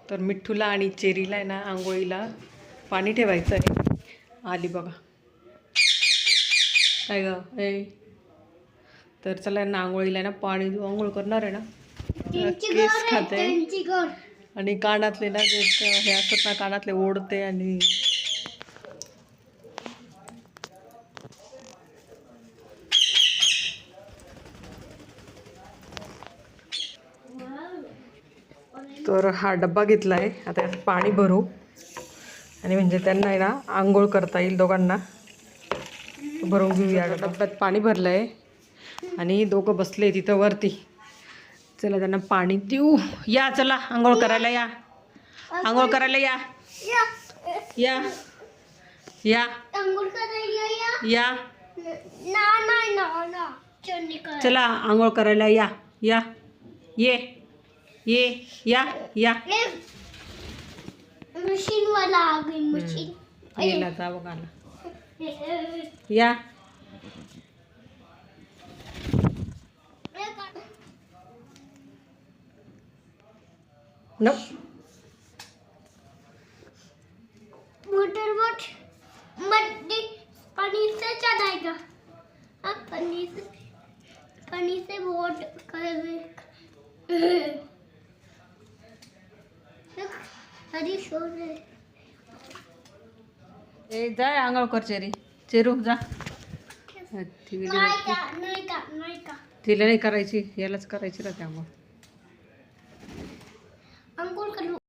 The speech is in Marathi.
तर मिठ्ठूला आणि चेरीला आहे ना आंघोळीला पाणी ठेवायचं आहे. आली बघा काय ग ए. तर चला ना आंघोळीला ना पाणी देऊ. आंघोळ करणार आहे ना. केस खाते आणि कानातले ना जे हे असतात ना कानातले ओढते आणि तर हा डब्बा घेतला आहे. आता यात पाणी भरू आणि म्हणजे त्यांना आहे ना आंघोळ करता येईल दोघांना. भरून घेऊया. डब्यात पाणी भरलं आहे आणि दोघं बसले तिथं वरती. चला त्यांना पाणी देऊ. या चला आंघोळ करायला या. आंघोळ करायला या या या या. चला आंघोळ करायला या या ये ये या या. मशीन वाला आ गई मशीन. येला जा बघा या. नो मोटर बोट मट्टी पानी से चढ़ाएगा. अब पानी से बोट कर हरी शोर है. ए जा आंघोळ कर चेरी. चेरू जा. नहीं का तिला नाही करायची यालाच करायची राहते आंघोळ.